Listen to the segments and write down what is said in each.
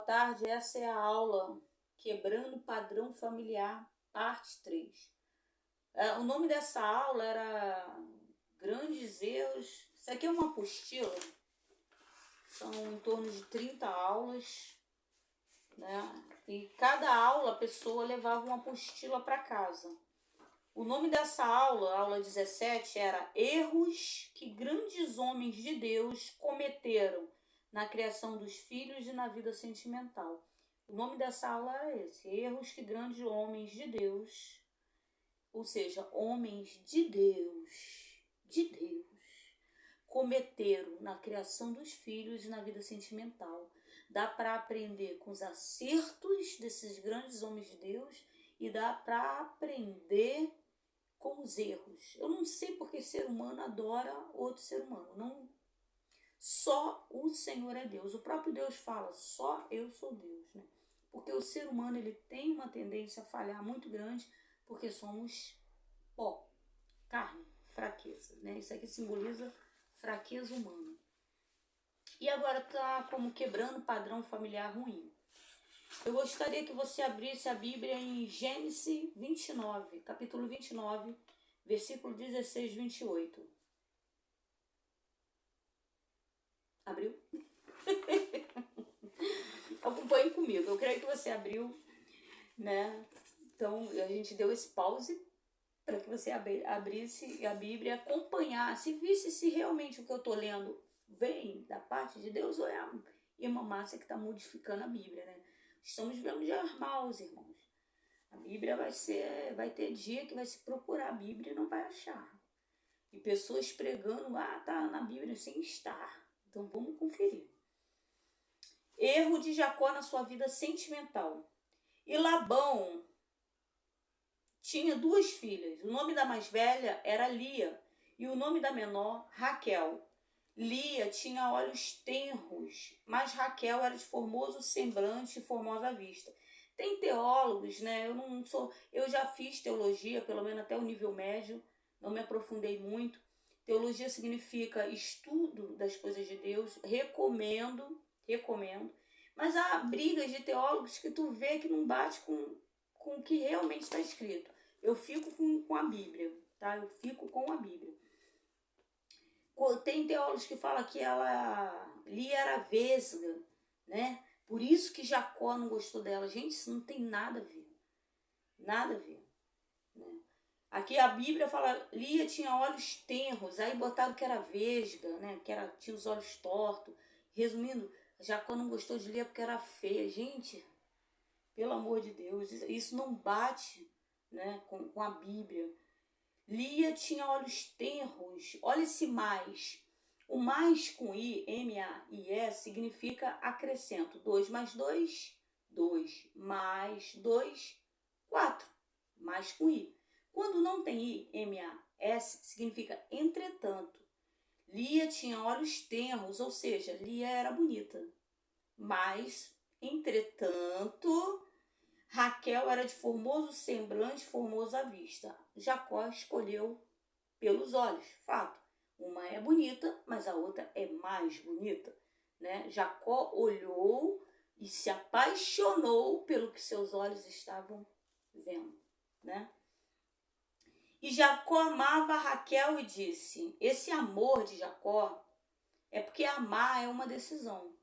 tarde, essa é a aula Quebrando o Padrão Familiar, parte 3. O nome dessa aula era Grandes Erros. Isso aqui é uma apostila, são em torno de 30 aulas, né? E cada aula a pessoa levava uma apostila para casa. O nome dessa aula, aula 17, era Erros que grandes homens de Deus cometeram na criação dos filhos e na vida sentimental. O nome dessa aula era esse, Erros que grandes homens de Deus, ou seja, homens de Deus, cometeram na criação dos filhos e na vida sentimental. Dá para aprender com os acertos desses grandes homens de Deus e dá para aprender com os erros. Eu não sei porque ser humano adora outro ser humano. Não, só o Senhor é Deus. O próprio Deus fala, só eu sou Deus, né? Porque o ser humano ele tem uma tendência a falhar muito grande, porque somos pó, carne, fraqueza, né? Isso aqui simboliza fraqueza humana. E agora tá como quebrando o padrão familiar ruim. Eu gostaria que você abrisse a Bíblia em Gênesis 29, capítulo 29, versículo 16, 28. Abriu? Acompanhe comigo. Eu creio que você abriu, né? Então, a gente deu esse pause para que você abrisse a Bíblia e acompanhasse, visse se realmente o que eu estou lendo vem da parte de Deus ou é a irmã Márcia que está modificando a Bíblia, né? Estamos vendo de armar os irmãos. A Bíblia vai ter dia que vai se procurar a Bíblia e não vai achar. E pessoas pregando, tá na Bíblia sem estar. Então vamos conferir. Erro de Jacó na sua vida sentimental. E Labão tinha 2 filhas. O nome da mais velha era Lia e o nome da menor, Raquel. Lia tinha olhos tenros, mas Raquel era de formoso semblante e formosa vista. Tem teólogos, né? Eu já fiz teologia, pelo menos até o nível médio, não me aprofundei muito. Teologia significa estudo das coisas de Deus, recomendo, mas há brigas de teólogos que tu vê que não bate com o que realmente está escrito. Eu fico com a Bíblia, tá? Eu fico com a Bíblia. Tem teólogos que falam que Lia era vesga, né? Por isso que Jacó não gostou dela. Gente, isso não tem nada a ver. Nada a ver. Né? Aqui a Bíblia fala, Lia tinha olhos tenros, aí botaram que era vesga, né? Tinha os olhos tortos. Resumindo, Jacó não gostou de Lia porque era feia. Gente, pelo amor de Deus, isso não bate, né, com a Bíblia. Lia tinha olhos tenros. Olha esse mais. O mais com I, M-A-I-S, significa acrescento. 2 mais 2, 2. Mais 2, 4. Mais com I. Quando não tem I, M-A-S, significa entretanto. Lia tinha olhos tenros, ou seja, Lia era bonita. Mas, entretanto, Raquel era de formoso semblante, formosa vista. Jacó escolheu pelos olhos, fato. Uma é bonita, mas a outra é mais bonita, né? Jacó olhou e se apaixonou pelo que seus olhos estavam vendo, né? E Jacó amava Raquel e disse, esse amor de Jacó é porque amar é uma decisão.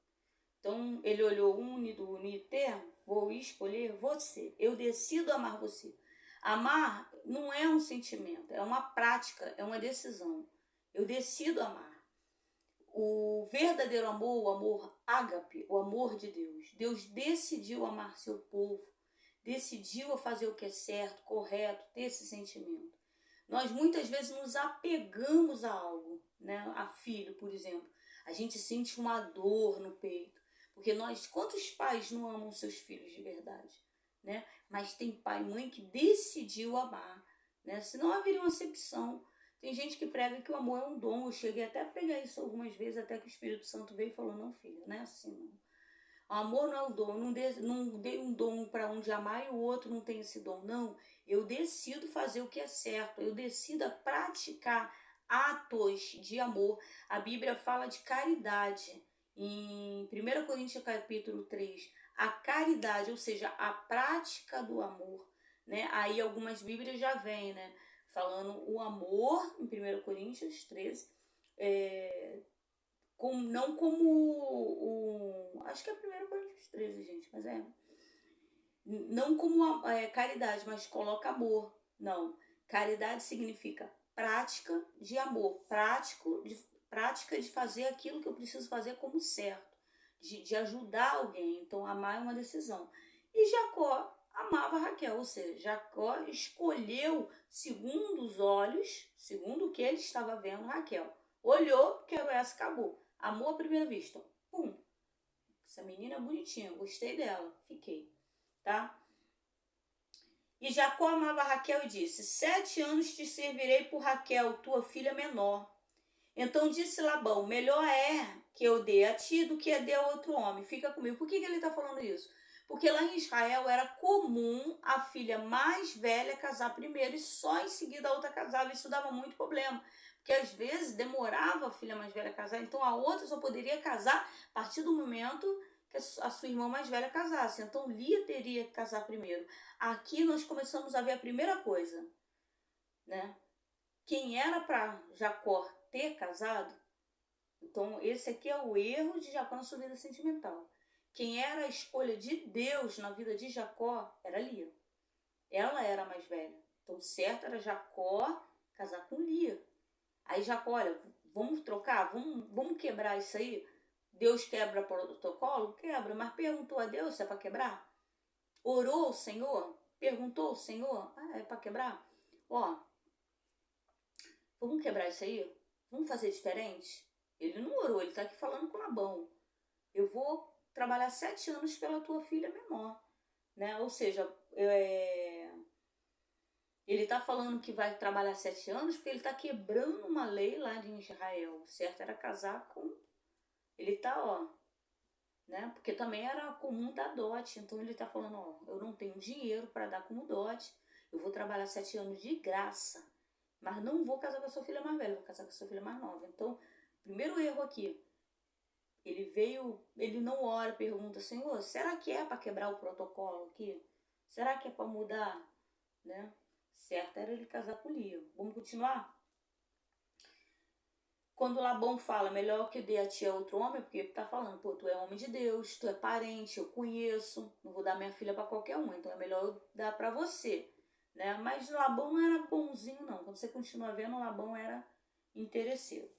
Então, ele olhou únido termo, vou escolher você. Eu decido amar você. Amar não é um sentimento, é uma prática, é uma decisão. Eu decido amar. O verdadeiro amor, o amor ágape, o amor de Deus. Deus decidiu amar seu povo, decidiu fazer o que é certo, correto, ter esse sentimento. Nós muitas vezes nos apegamos a algo, né? A filho, por exemplo. A gente sente uma dor no peito. Porque quantos pais não amam seus filhos de verdade, né? Mas tem pai e mãe que decidiu amar, né? Senão haveria uma acepção. Tem gente que prega que o amor é um dom. Eu cheguei até a pregar isso algumas vezes, até que o Espírito Santo veio e falou, não, filho, não é assim, não. O amor não é um dom. Eu não dei um dom para um de amar e o outro não tem esse dom. Não, eu decido fazer o que é certo. Eu decido praticar atos de amor. A Bíblia fala de caridade. em 1 Coríntios capítulo 3, a caridade, ou seja, a prática do amor, né? Aí algumas Bíblias já vêm, né? Falando o amor, em 1 Coríntios 13, não como acho que é 1 Coríntios 13, gente, mas não como caridade, mas coloca amor. Não, caridade significa prática de amor, prática de fazer aquilo que eu preciso fazer como certo, de ajudar alguém. Então, amar é uma decisão. E Jacó amava Raquel, ou seja, Jacó escolheu segundo os olhos, segundo o que ele estava vendo Raquel. Olhou, quero essa, acabou. Amor à primeira vista. Pum. Essa menina é bonitinha, gostei dela, fiquei. Tá? E Jacó amava Raquel e disse: 7 anos te servirei por Raquel, tua filha menor. Então disse Labão: melhor é que eu dê a ti do que a dê a outro homem. Fica comigo. Por que ele está falando isso? Porque lá em Israel era comum a filha mais velha casar primeiro e só em seguida a outra casava. Isso dava muito problema. Porque às vezes demorava a filha mais velha casar, então a outra só poderia casar a partir do momento que a sua irmã mais velha casasse. Então Lia teria que casar primeiro. Aqui nós começamos a ver a primeira coisa, né? Quem era para Jacó ter casado, então esse aqui é o erro de Jacó na sua vida sentimental. Quem era a escolha de Deus na vida de Jacó era Lia. Ela era a mais velha. Então certo era Jacó casar com Lia. Aí Jacó, olha, vamos trocar, vamos quebrar isso aí. Deus quebra protocolo? Quebra, mas perguntou a Deus se é para quebrar? Orou o Senhor? Perguntou ao Senhor? Ah, é para quebrar? Ó, vamos quebrar isso aí? Vamos fazer diferente? Ele não orou, ele está aqui falando com Labão. Eu vou trabalhar 7 anos pela tua filha menor, né? Ou seja, ele está falando que vai trabalhar 7 anos porque ele está quebrando uma lei lá de Israel. Certo era casar com... Ele está, ó, né? Porque também era comum dar dote. Então ele está falando, ó, eu não tenho dinheiro para dar como dote. Eu vou trabalhar 7 anos de graça. Mas não vou casar com a sua filha mais velha, vou casar com a sua filha mais nova. Então, primeiro erro aqui. Ele não ora, pergunta, Senhor, será que é para quebrar o protocolo aqui? Será que é para mudar? Né? Certo era ele casar com Lia. Vamos continuar? Quando Labão fala, melhor que dê a ti a outro homem, porque ele tá falando, pô, tu é homem de Deus, tu é parente, eu conheço, não vou dar minha filha para qualquer um, então é melhor eu dar para você, né? Mas Labão não era bonzinho, não. Quando você continua vendo, Labão era interesseiro.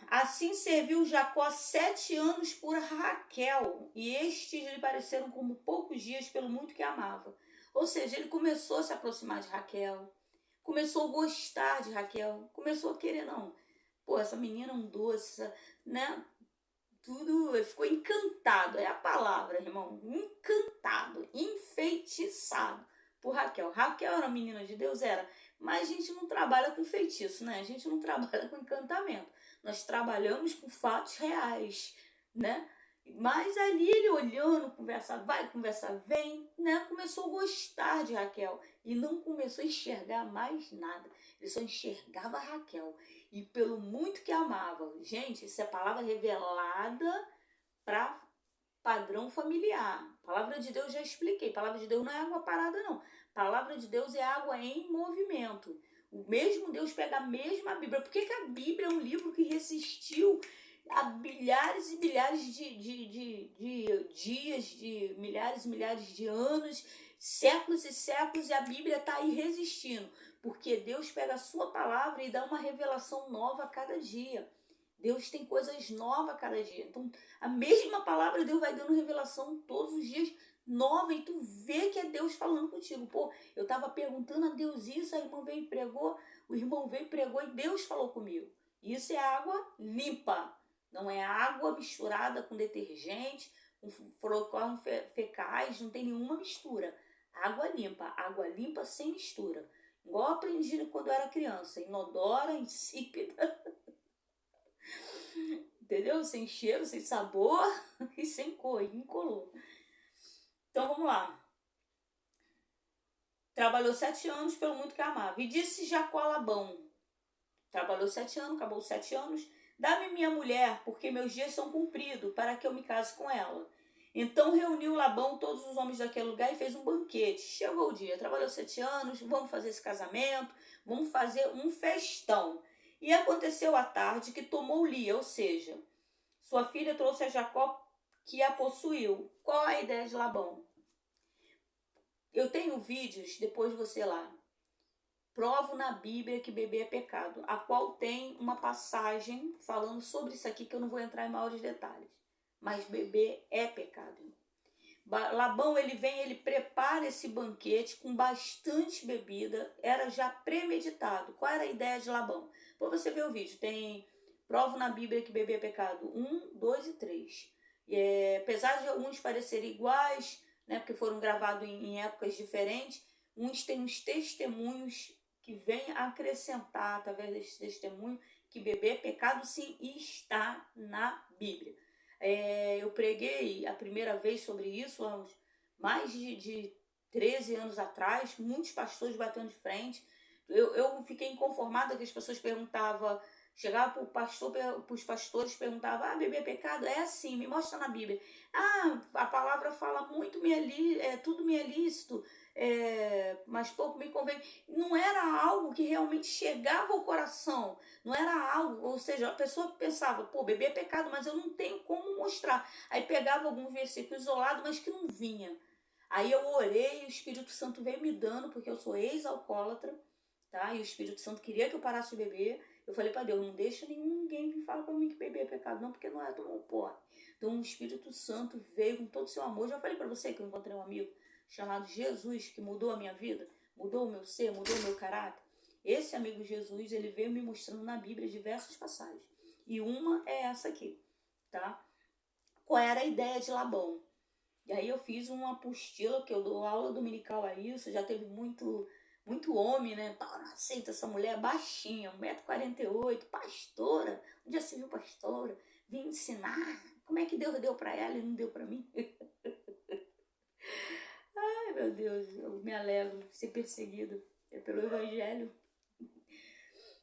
Assim serviu Jacó 7 anos por Raquel, e estes lhe pareceram como poucos dias pelo muito que amava. Ou seja, ele começou a se aproximar de Raquel, começou a gostar de Raquel, começou a querer, não. Pô, essa menina é um doce, né? Tudo, ele ficou encantado, é a palavra, irmão. Encantado, enfeitiçado por Raquel. Raquel era menina de Deus? Era. Mas a gente não trabalha com feitiço, né? A gente não trabalha com encantamento. Nós trabalhamos com fatos reais, né? Mas ali ele olhando, conversa vai, conversa vem, né? Começou a gostar de Raquel e não começou a enxergar mais nada. Ele só enxergava Raquel. E pelo muito que amava. Gente, isso é palavra revelada para padrão familiar. Palavra de Deus já expliquei. Palavra de Deus não é água parada, não. Palavra de Deus é água em movimento. O mesmo Deus pega a mesma Bíblia. Por que a Bíblia é um livro que resistiu a milhares e milhares de dias, de milhares e milhares de anos, séculos e séculos, e a Bíblia está aí resistindo? Porque Deus pega a sua palavra e dá uma revelação nova a cada dia. Deus tem coisas novas a cada dia. Então, a mesma palavra Deus vai dando revelação todos os dias nova, e tu vê que é Deus falando contigo. Pô, eu tava perguntando a Deus isso, a irmã veio e pregou, o irmão veio e pregou e Deus falou comigo. Isso é água limpa, não é água misturada com detergente, com flocões fecais, não tem nenhuma mistura. Água limpa sem mistura. Igual eu aprendi quando eu era criança, inodora, insípida, entendeu? Sem cheiro, sem sabor e sem cor, incolor. Então vamos lá. Trabalhou 7 anos pelo muito que amava. E disse Jacó a Labão. Trabalhou 7 anos, acabou os 7 anos. Dá-me minha mulher, porque meus dias são cumpridos, para que eu me case com ela. Então reuniu Labão todos os homens daquele lugar e fez um banquete. Chegou o dia, trabalhou 7 anos, vamos fazer esse casamento, vamos fazer um festão. E aconteceu à tarde que tomou Lia, ou seja, sua filha trouxe a Jacó, que a possuiu. Qual a ideia de Labão? Eu tenho vídeos, depois você lá. Provo na Bíblia que beber é pecado, a qual tem uma passagem falando sobre isso aqui que eu não vou entrar em maiores detalhes. Mas beber é pecado. Labão, ele vem, ele prepara esse banquete com bastante bebida, era já premeditado. Qual era a ideia de Labão? Para você ver o vídeo, tem provo na Bíblia que beber é pecado 1, 2 e 3. Apesar de alguns parecerem iguais, né, porque foram gravados em épocas diferentes, uns têm uns testemunhos que vêm acrescentar, através desse testemunho, que beber é pecado sim, e está na Bíblia. Eu preguei a primeira vez sobre isso há mais de 13 anos atrás, muitos pastores batendo de frente. Eu fiquei inconformada que as pessoas perguntavam, chegava para os pastores, perguntava, beber é pecado? É assim, me mostra na Bíblia. A palavra fala muito, tudo me é lícito, mas pouco me convém. Não era algo que realmente chegava ao coração, não era algo, ou seja, a pessoa pensava, beber é pecado, mas eu não tenho como mostrar. Aí pegava alguns versículos isolados, mas que não vinha. Aí eu orei e o Espírito Santo veio me dando, porque eu sou ex-alcoólatra, tá? E o Espírito Santo queria que eu parasse de beber. Eu falei para Deus, não deixa ninguém me falar para mim que beber é pecado, não, porque não é tomar um porre. Então o Espírito Santo veio com todo o seu amor. Já falei para você que eu encontrei um amigo chamado Jesus, que mudou a minha vida, mudou o meu ser, mudou o meu caráter. Esse amigo Jesus, ele veio me mostrando na Bíblia diversas passagens. E uma é essa aqui, tá? Qual era a ideia de Labão? E aí eu fiz uma apostila, que eu dou aula dominical a isso, já teve muito homem, né? Não aceita essa mulher baixinha, 1,48 m, pastora, onde já se viu pastora? Vim ensinar como é que Deus deu para ela e não deu para mim. Ai, meu Deus, eu me alegro de ser perseguido pelo Evangelho.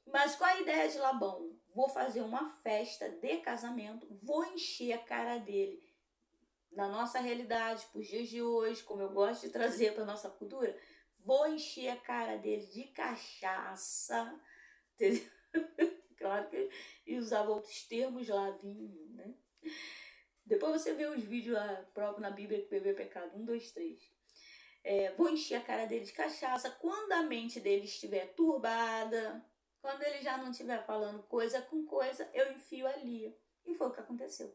Mas qual a ideia de Labão? Vou fazer uma festa de casamento, vou encher a cara dele. Na nossa realidade, para os dias de hoje, como eu gosto de trazer para a nossa cultura, vou encher a cara dele de cachaça, entendeu? Claro que ele usava outros termos lá, vinho, né? Depois você vê os vídeos lá, próprio na Bíblia, que beber é pecado, 1, 2, 3. Vou encher a cara dele de cachaça. Quando a mente dele estiver turbada, quando ele já não estiver falando coisa com coisa, eu enfio a Lia. E foi o que aconteceu.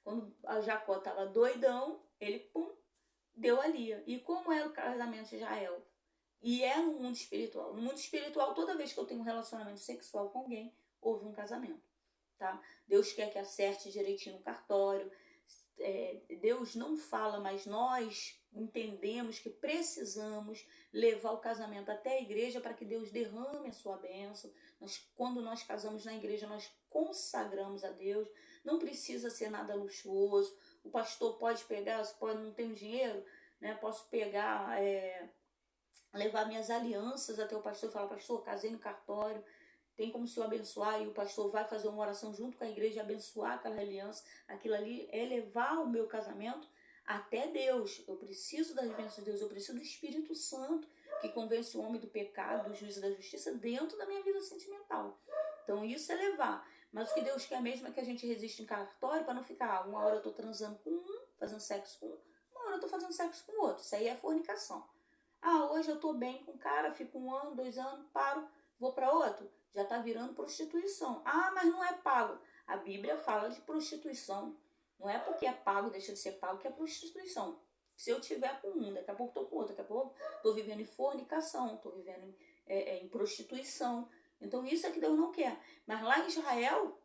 Quando a Jacó estava doidão, ele, deu a Lia. E como era o casamento de Israel? E é no mundo espiritual. No mundo espiritual, toda vez que eu tenho um relacionamento sexual com alguém, houve um casamento, tá? Deus quer que acerte direitinho no cartório. Deus não fala, mas nós entendemos que precisamos levar o casamento até a igreja para que Deus derrame a sua bênção. Quando nós casamos na igreja, nós consagramos a Deus. Não precisa ser nada luxuoso. O pastor pode pegar, não tem dinheiro, né? Posso pegar, levar minhas alianças até o pastor e falar, pastor, casei no cartório, tem como o senhor abençoar, e o pastor vai fazer uma oração junto com a igreja e abençoar aquela aliança. Aquilo ali é levar o meu casamento até Deus. Eu preciso das bênçãos de Deus, eu preciso do Espírito Santo, que convence o homem do pecado, do juízo e da justiça dentro da minha vida sentimental. Então isso é levar. Mas o que Deus quer mesmo é que a gente resista em cartório para não ficar, uma hora eu estou transando com um, fazendo sexo com um, uma hora eu estou fazendo sexo com o outro. Isso aí é fornicação. Hoje eu estou bem com um cara, fico 1 ano, 2 anos, paro, vou para outro. Já está virando prostituição. Mas não é pago. A Bíblia fala de prostituição. Não é porque é pago, deixa de ser pago, que é prostituição. Se eu tiver com um, daqui a pouco estou com outro, daqui a pouco estou vivendo em fornicação, estou vivendo em prostituição. Então isso é que Deus não quer. Mas lá em Israel,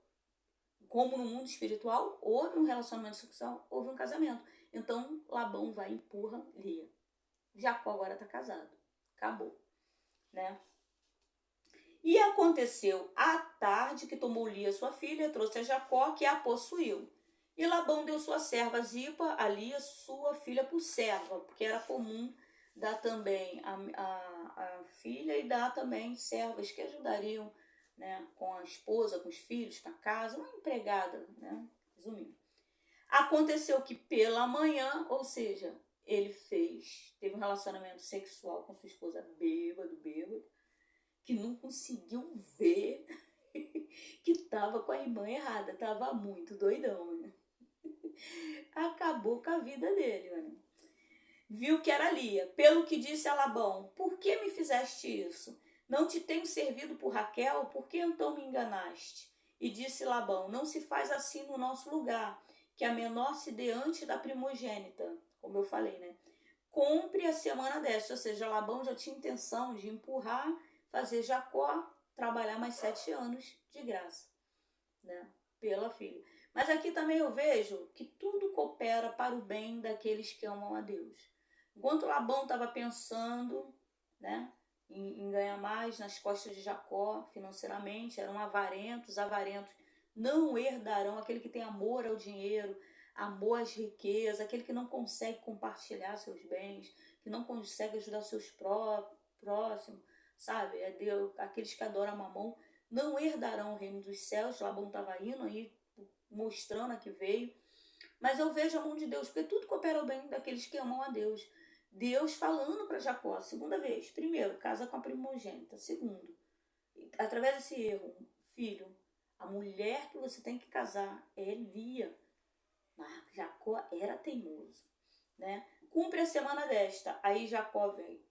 como no mundo espiritual, houve um relacionamento sexual, houve um casamento. Então Labão vai e empurra Lia. Jacó agora está casado. Acabou, né? E aconteceu à tarde que tomou Lia, sua filha, trouxe a Jacó, que a possuiu. E Labão deu sua serva Zipa, a Lia, sua filha, por serva, porque era comum dar também a filha e dar também servas que ajudariam né? Com a esposa, com os filhos, com a casa, uma empregada, né? Resumindo. Aconteceu que pela manhã, ou seja, ele teve um relacionamento sexual com sua esposa bêbado, que não conseguiu ver que estava com a irmã errada, estava muito doidão, né? Acabou com a vida dele, né? Viu que era Lia, pelo que disse a Labão: por que me fizeste isso? Não te tenho servido por Raquel, por que então me enganaste? E disse Labão: não se faz assim no nosso lugar, que a menor se dê antes da primogênita, como eu falei, né? Compre a semana desta, ou seja, Labão já tinha intenção de empurrar, fazer Jacó trabalhar mais 7 anos de graça, né? Pela filha. Mas aqui também eu vejo que tudo coopera para o bem daqueles que amam a Deus. Enquanto Labão estava pensando, né, em ganhar mais nas costas de Jacó financeiramente, eram avarentos não herdarão. Aquele que tem amor ao dinheiro, amor às riquezas, aquele que não consegue compartilhar seus bens, que não consegue ajudar seus próximos, sabe? É Deus, aqueles que adoram Mamon não herdarão o reino dos céus. Labão estava indo aí, mostrando a que veio. Mas eu vejo a mão de Deus, porque tudo coopera ao bem daqueles que amam a Deus. Deus falando para Jacó, segunda vez: primeiro, casa com a primogênita. Segundo, através desse erro, filho, a mulher que você tem que casar é Lia. Mas Jacó era teimoso, né? Cumpre a semana desta. Aí Jacó veio.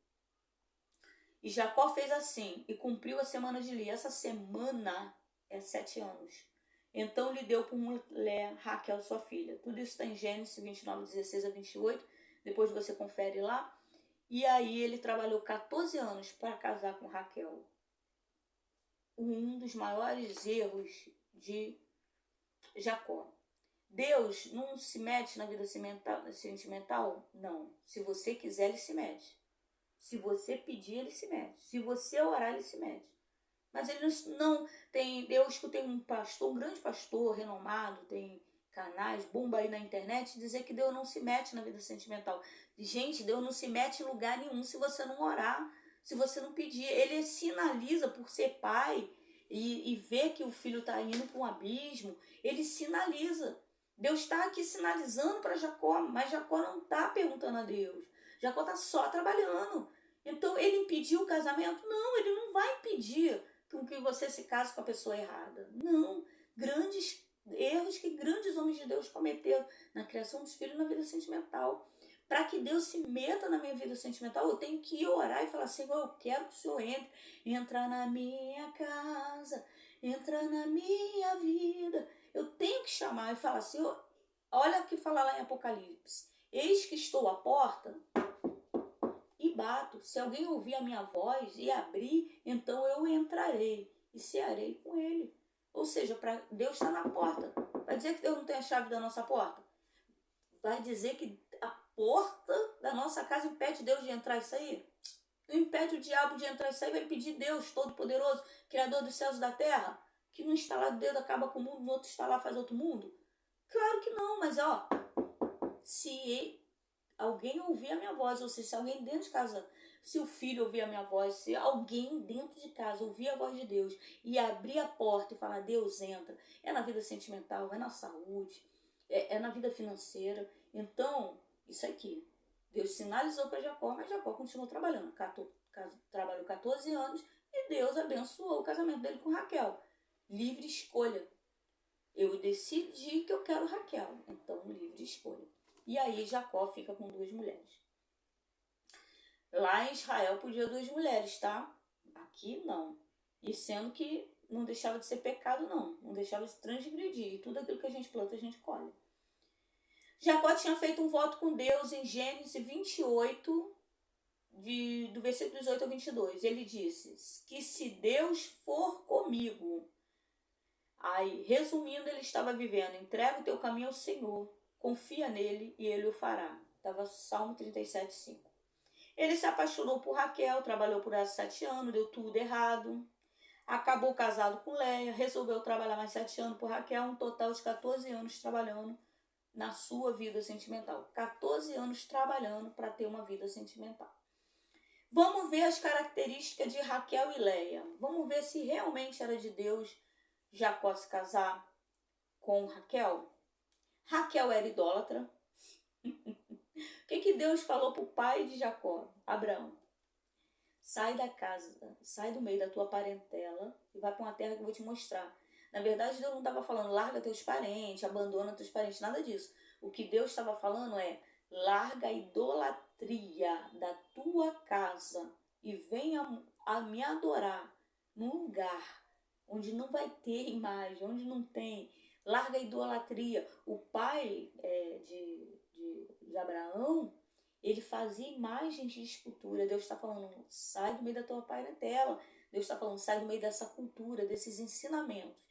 E Jacó fez assim, e cumpriu a semana de Lia. Essa semana é 7 anos. Então lhe deu por mulher Raquel, sua filha. Tudo isso está em Gênesis 29, 16 a 28. Depois você confere lá. E aí ele trabalhou 14 anos para casar com Raquel. Um dos maiores erros de Jacó. Deus não se mete na vida sentimental? Não. Se você quiser, ele se mete. Se você pedir, ele se mete. Se você orar, ele se mete. Mas ele não tem. Eu escutei um grande pastor renomado, tem canais, bomba aí na internet, dizer que Deus não se mete na vida sentimental. Gente, Deus não se mete em lugar nenhum se você não orar, se você não pedir. Ele sinaliza, por ser pai e ver que o filho está indo para um abismo, ele sinaliza. Deus está aqui sinalizando para Jacó, mas Jacó não está perguntando a Deus. Jacó está só trabalhando. Então ele impediu o casamento? Não, ele não vai impedir com que você se case com a pessoa errada. Não. Grandes erros que grandes homens de Deus cometeram na criação dos filhos, na vida sentimental. Para que Deus se meta na minha vida sentimental, eu tenho que orar e falar: Senhor, eu quero que o Senhor entra na minha casa, entra na minha vida. Eu tenho que chamar e falar: Senhor, olha o que fala lá em Apocalipse: eis que estou à porta e bato. Se alguém ouvir a minha voz e abrir, então eu entrarei e cearei com ele. Ou seja, Deus está na porta. Vai dizer que Deus não tem a chave da nossa porta? Vai dizer que a porta da nossa casa impede Deus de entrar e sair? Não impede o diabo de entrar e sair? Vai impedir Deus Todo-Poderoso, Criador dos céus e da terra, que num estalar de dedo acaba com o mundo, no outro estalar faz outro mundo? Claro que não, mas se alguém ouvir a minha voz, ou seja, se alguém dentro de casa, se o filho ouvir a minha voz, se alguém dentro de casa ouvir a voz de Deus e abrir a porta e falar: Deus entra, é na vida sentimental, é na saúde, é na vida financeira. Então, isso aqui, Deus sinalizou para Jacó, mas Jacó continuou trabalhando. Trabalhou 14 anos e Deus abençoou o casamento dele com Raquel. Livre escolha. Eu decidi que eu quero Raquel, então livre escolha. E aí Jacó fica com 2 mulheres. Lá em Israel podia 2 mulheres, tá? Aqui não. E sendo que não deixava de ser pecado, não. Não deixava de se transgredir. E tudo aquilo que a gente planta, a gente colhe. Jacó tinha feito um voto com Deus em Gênesis 28, do versículo 18 ao 22. Ele disse que se Deus for comigo... Aí, resumindo, ele estava vivendo: entrega o teu caminho ao Senhor, confia nele e ele o fará. Estava Salmo 37, 5. Ele se apaixonou por Raquel, trabalhou por ela 7 anos, deu tudo errado. Acabou casado com Leia, resolveu trabalhar mais 7 anos por Raquel, um total de 14 anos trabalhando na sua vida sentimental. 14 anos trabalhando para ter uma vida sentimental. Vamos ver as características de Raquel e Leia. Vamos ver se realmente era de Deus Jacó se casar com Raquel. Raquel era idólatra. O que Deus falou para o pai de Jacó, Abraão? Sai da casa, sai do meio da tua parentela e vai para uma terra que eu vou te mostrar. Na verdade, Deus não estava falando, larga teus parentes, abandona teus parentes, nada disso. O que Deus estava falando é, larga a idolatria da tua casa e venha a me adorar num lugar onde não vai ter imagem, onde não tem. Larga a idolatria. O pai de Abraão, ele fazia imagens de escultura. Deus está falando, sai do meio da tua parentela. Deus está falando, sai do meio dessa cultura, desses ensinamentos.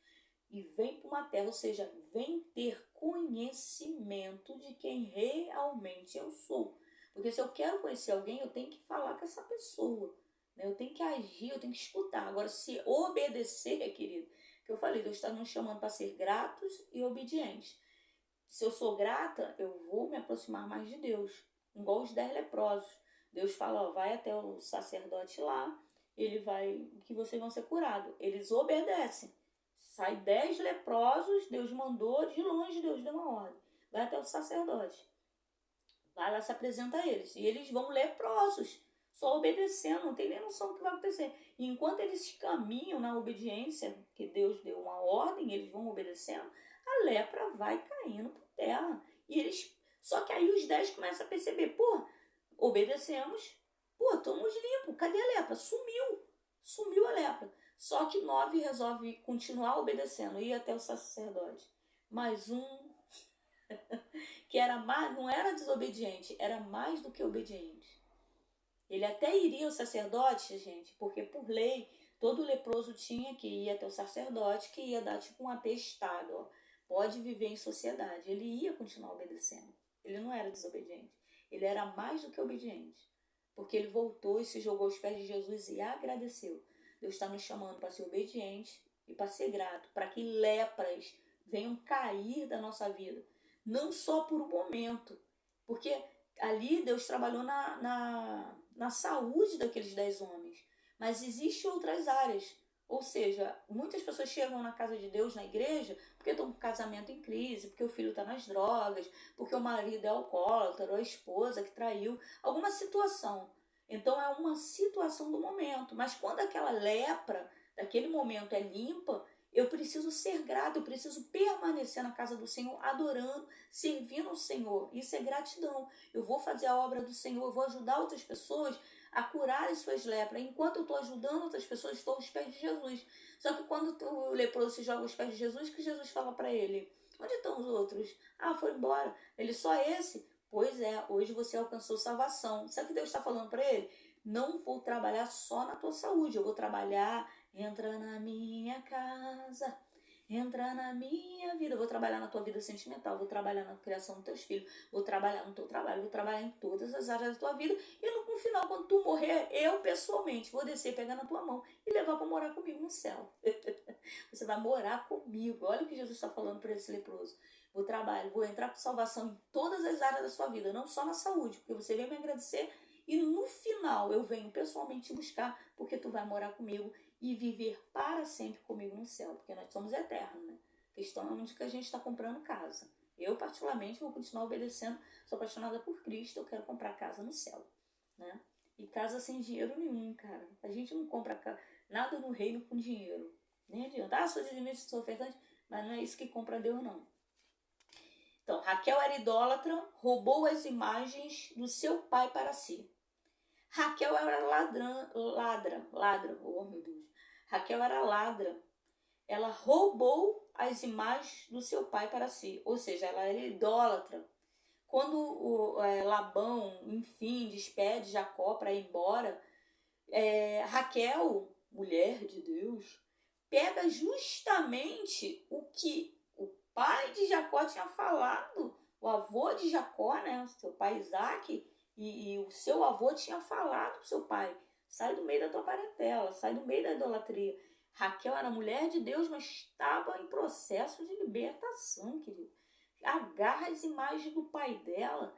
E vem para uma terra, ou seja, vem ter conhecimento de quem realmente eu sou. Porque se eu quero conhecer alguém, eu tenho que falar com essa pessoa. Né? Eu tenho que agir, eu tenho que escutar. Agora, se obedecer, querido, que eu falei, Deus está nos chamando para ser gratos e obedientes. Se eu sou grata, eu vou me aproximar mais de Deus. Igual os 10 leprosos. Deus fala, ó, vai até o sacerdote lá, ele vai, que vocês vão ser curados. Eles obedecem. Sai 10 leprosos, Deus mandou, de longe Deus deu uma ordem. Vai até o sacerdote. Vai lá, se apresenta a eles. E eles vão leprosos, só obedecendo, não tem nem noção do que vai acontecer. E enquanto eles caminham na obediência, que Deus deu uma ordem, eles vão obedecendo, a lepra vai caindo por terra. E eles, só que aí os 10 começam a perceber, pô, obedecemos, pô, estamos limpos, cadê a lepra? Sumiu a lepra. Só que 9 resolve continuar obedecendo, ir até o sacerdote. Mais um, que era mais, não era desobediente, era mais do que obediente. Ele até iria ao sacerdote, gente, porque por lei, todo leproso tinha que ir até o sacerdote, que ia dar tipo um atestado, ó, pode viver em sociedade. Ele ia continuar obedecendo. Ele não era desobediente. Ele era mais do que obediente. Porque ele voltou e se jogou aos pés de Jesus e agradeceu. Deus está nos chamando para ser obediente e para ser grato, para que lepras venham cair da nossa vida. Não só por um momento, porque ali Deus trabalhou na saúde daqueles 10 homens, mas existem outras áreas. Ou seja, muitas pessoas chegam na casa de Deus, na igreja, porque estão com o casamento em crise, porque o filho está nas drogas, porque o marido é alcoólatra, ou a esposa que traiu, alguma situação. Então é uma situação do momento. Mas quando aquela lepra daquele momento é limpa, eu preciso ser grato, eu preciso permanecer na casa do Senhor, adorando, servindo ao Senhor. Isso é gratidão. Eu vou fazer a obra do Senhor, eu vou ajudar outras pessoas a curarem suas lepras. Enquanto eu estou ajudando outras pessoas, estou aos pés de Jesus. Só que quando o leproso se joga aos pés de Jesus, que Jesus fala para ele? Onde estão os outros? Ah, foram embora. Ele, só esse? Pois é, hoje você alcançou salvação. Sabe o que Deus está falando para ele? Não vou trabalhar só na tua saúde, eu vou trabalhar, entra na minha casa, entra na minha vida. Eu vou trabalhar na tua vida sentimental, vou trabalhar na criação dos teus filhos, vou trabalhar no teu trabalho, vou trabalhar em todas as áreas da tua vida. E no final, quando tu morrer, eu pessoalmente vou descer, pegar na tua mão e levar para morar comigo no céu. Você vai morar comigo. Olha o que Jesus está falando para esse leproso. Vou trabalhar, vou entrar com salvação em todas as áreas da sua vida, não só na saúde, porque você veio me agradecer e no final eu venho pessoalmente te buscar, porque tu vai morar comigo e viver para sempre comigo no céu, porque nós somos eternos, né? A questão é onde que a gente está comprando casa. Eu, particularmente, vou continuar obedecendo, sou apaixonada por Cristo, eu quero comprar casa no céu, né? E casa sem dinheiro nenhum, cara. A gente não compra nada no reino com dinheiro. Nem adianta. Ah, sou dizimista, sou ofertante, mas não é isso que compra Deus, não. Então, Raquel era idólatra, roubou as imagens do seu pai para si. Raquel era ladra, oh meu Deus. Raquel era ladra. Ela roubou as imagens do seu pai para si, ou seja, ela era idólatra. Quando Labão, enfim, despede Jacó para ir embora, Raquel, mulher de Deus, pega justamente o que o pai de Jacó tinha falado, o avô de Jacó, né, seu pai Isaac, e o seu avô tinha falado para o seu pai, sai do meio da tua parentela, sai do meio da idolatria. Raquel era mulher de Deus, mas estava em processo de libertação, querido. Agarra as imagens do pai dela,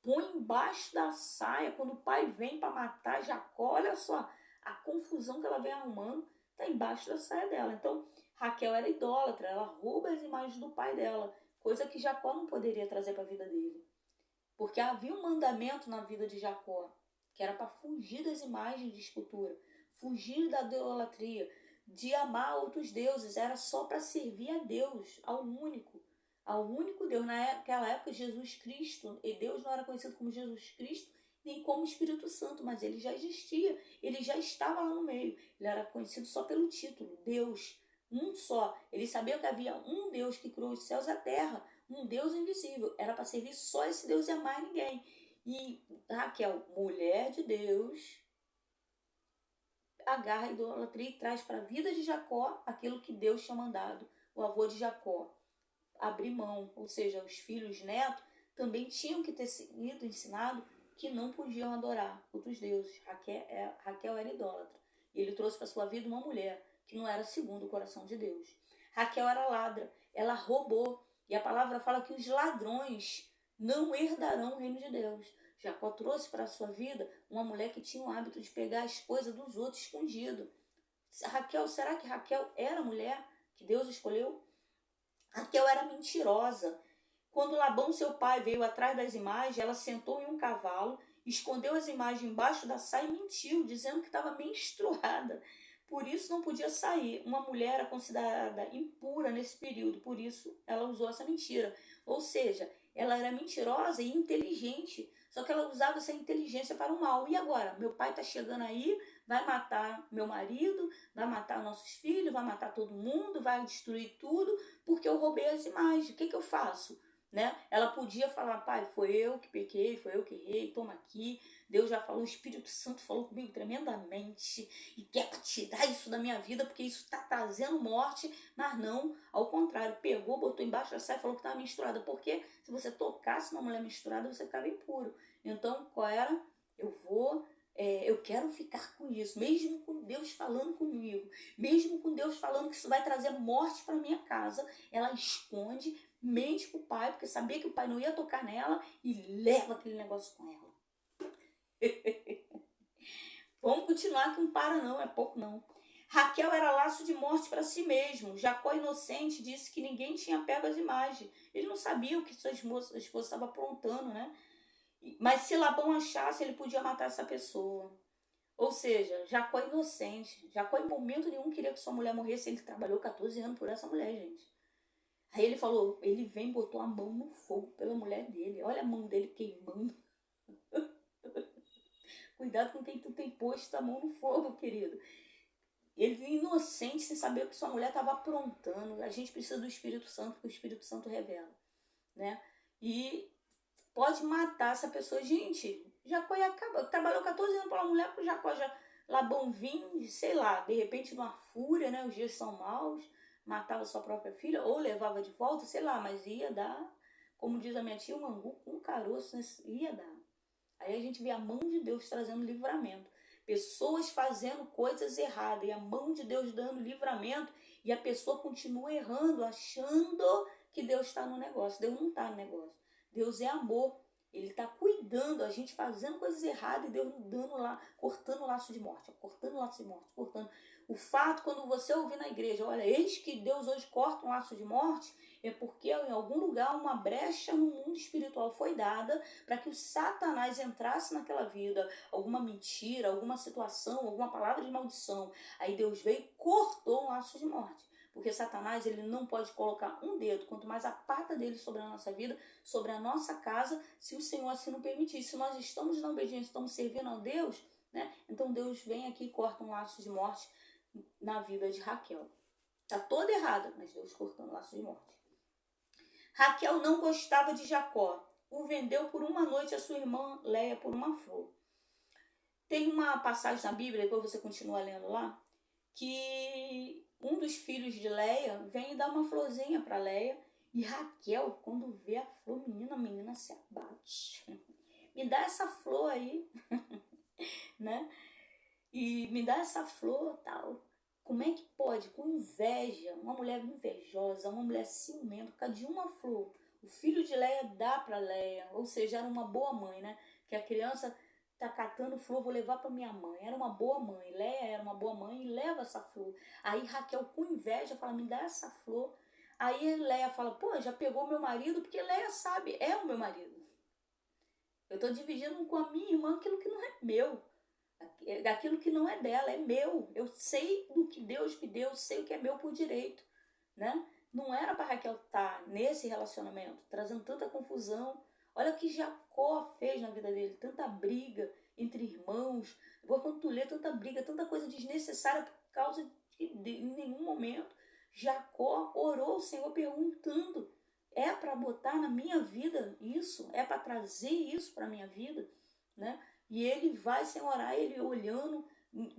põe embaixo da saia. Quando o pai vem para matar Jacó, olha só a confusão que ela vem arrumando, está embaixo da saia dela. Então, Raquel era idólatra, ela rouba as imagens do pai dela, coisa que Jacó não poderia trazer para a vida dele. Porque havia um mandamento na vida de Jacó, que era para fugir das imagens de escultura, fugir da idolatria, de amar outros deuses, era só para servir a Deus, ao único Deus. Naquela época, Jesus Cristo, e Deus não era conhecido como Jesus Cristo, nem como Espírito Santo, mas ele já existia, ele já estava lá no meio. Ele era conhecido só pelo título, Deus, um só. Ele sabia que havia um Deus que criou os céus e a terra, um Deus invisível. Era para servir só esse Deus e amar ninguém. E Raquel, mulher de Deus, agarra a idolatria e traz para a vida de Jacó aquilo que Deus tinha mandado. O avô de Jacó abrir mão, ou seja, os filhos, netos, também tinham que ter sido ensinado que não podiam adorar outros deuses. Raquel era idólatra. E ele trouxe para sua vida uma mulher que não era segundo o coração de Deus. Raquel era ladra, ela roubou. E a palavra fala que os ladrões não herdarão o reino de Deus. Jacó trouxe para a sua vida uma mulher que tinha o hábito de pegar as coisas dos outros escondido. Será que Raquel era a mulher que Deus escolheu? Raquel era mentirosa. Quando Labão, seu pai, veio atrás das imagens, ela sentou em um cavalo, escondeu as imagens embaixo da saia e mentiu, dizendo que estava menstruada. Por isso não podia sair. Uma mulher era considerada impura nesse período, por isso ela usou essa mentira. Ou seja, ela era mentirosa e inteligente, só que ela usava essa inteligência para o mal. E agora? Meu pai está chegando aí, vai matar meu marido, vai matar nossos filhos, vai matar todo mundo, vai destruir tudo, porque eu roubei as imagens. O que eu faço? Né? Ela podia falar, pai, foi eu que pequei, foi eu que errei, toma aqui. Deus já falou, o Espírito Santo falou comigo tremendamente e quer tirar isso da minha vida porque isso está trazendo morte, mas não, ao contrário, pegou, botou embaixo da saia e falou que estava misturada, porque se você tocasse uma mulher misturada, você ficava impuro. Então, qual era? Eu quero ficar com isso, mesmo com Deus falando comigo, mesmo com Deus falando que isso vai trazer morte para minha casa, ela esconde, mente pro pai, porque sabia que o pai não ia tocar nela e leva aquele negócio com ela. Vamos continuar que não para não, é pouco não. Raquel era laço de morte para si mesmo. Jacó, inocente, disse que ninguém tinha pego as imagens. Ele não sabia o que sua esposa estava aprontando, né? Mas se Labão achasse, ele podia matar essa pessoa. Ou seja, Jacó é inocente. Jacó em momento nenhum queria que sua mulher morresse. Ele trabalhou 14 anos por essa mulher, gente. Aí ele falou, ele vem e botou a mão no fogo pela mulher dele. Olha a mão dele queimando. Cuidado com quem tu tem posto a mão no fogo, querido. Ele é inocente sem saber o que sua mulher estava aprontando. A gente precisa do Espírito Santo, porque o Espírito Santo revela, né? E pode matar essa pessoa. Gente, Jacó trabalhou 14 anos para uma mulher, para o Jacó já Labão vinha, sei lá, de repente numa fúria, né? Os dias são maus, matava sua própria filha, ou levava de volta, sei lá, mas ia dar, como diz a minha tia, um angu com um caroço, né? Ia dar. Aí a gente vê a mão de Deus trazendo livramento. Pessoas fazendo coisas erradas e a mão de Deus dando livramento e a pessoa continua errando, achando que Deus está no negócio. Deus não está no negócio. Deus é amor. Ele está cuidando, a gente fazendo coisas erradas e Deus dando lá, cortando o laço de morte, cortando o laço de morte, cortando. O fato, quando você ouvir na igreja, olha, eis que Deus hoje corta um laço de morte, é porque em algum lugar uma brecha no mundo espiritual foi dada para que o Satanás entrasse naquela vida, alguma mentira, alguma situação, alguma palavra de maldição. Aí Deus veio e cortou um laço de morte. Porque Satanás, ele não pode colocar um dedo, quanto mais a pata dele sobre a nossa vida, sobre a nossa casa, se o Senhor assim não permitir. Se nós estamos na obediência, estamos servindo a Deus, né? Então Deus vem aqui e corta um laço de morte na vida de Raquel. Está toda errada, mas Deus cortando um laço de morte. Raquel não gostava de Jacó. O vendeu por uma noite a sua irmã Léia por uma flor. Tem uma passagem na Bíblia, depois você continua lendo lá, que um dos filhos de Léia vem dar uma florzinha para Léia e Raquel, quando vê a flor, a menina se abate. Me dá essa flor aí, né? E me dá essa flor, tal. Como é que pode, com inveja, uma mulher invejosa, uma mulher ciumenta, por causa de uma flor, o filho de Léia dá para Léia, ou seja, era uma boa mãe, né? Que a criança tá catando flor, vou levar para minha mãe. Era uma boa mãe, Léia era uma boa mãe e leva essa flor. Aí Raquel, com inveja, fala, me dá essa flor. Aí Léia fala, pô, já pegou meu marido, porque Léia sabe, é o meu marido. Eu tô dividindo com a minha irmã aquilo que não é meu. Aquilo que não é dela, é meu. Eu sei do que Deus me deu, sei o que é meu por direito, né? Não era para Raquel estar nesse relacionamento, trazendo tanta confusão. Olha o que Jacó fez na vida dele, tanta briga entre irmãos. Depois quando tu lê, tanta briga, tanta coisa desnecessária por causa de em nenhum momento Jacó orou ao Senhor perguntando, é para botar na minha vida isso? É para trazer isso para a minha vida? Né? E ele vai sem orar, ele olhando.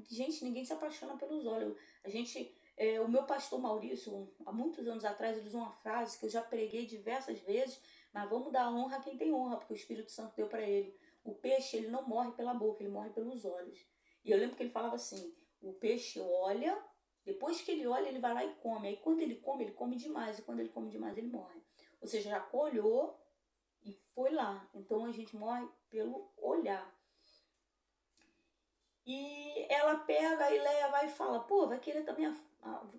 Gente, ninguém se apaixona pelos olhos. A gente, o meu pastor Maurício, há muitos anos atrás, ele usou uma frase que eu já preguei diversas vezes, mas vamos dar honra a quem tem honra, porque o Espírito Santo deu para ele. O peixe, ele não morre pela boca, ele morre pelos olhos. E eu lembro que ele falava assim, o peixe olha, depois que ele olha, ele vai lá e come. Aí quando ele come demais, e quando ele come demais, ele morre. Ou seja, já olhou e foi lá. Então a gente morre pelo olhar. E ela pega e Léia vai e fala, pô, vai querer também,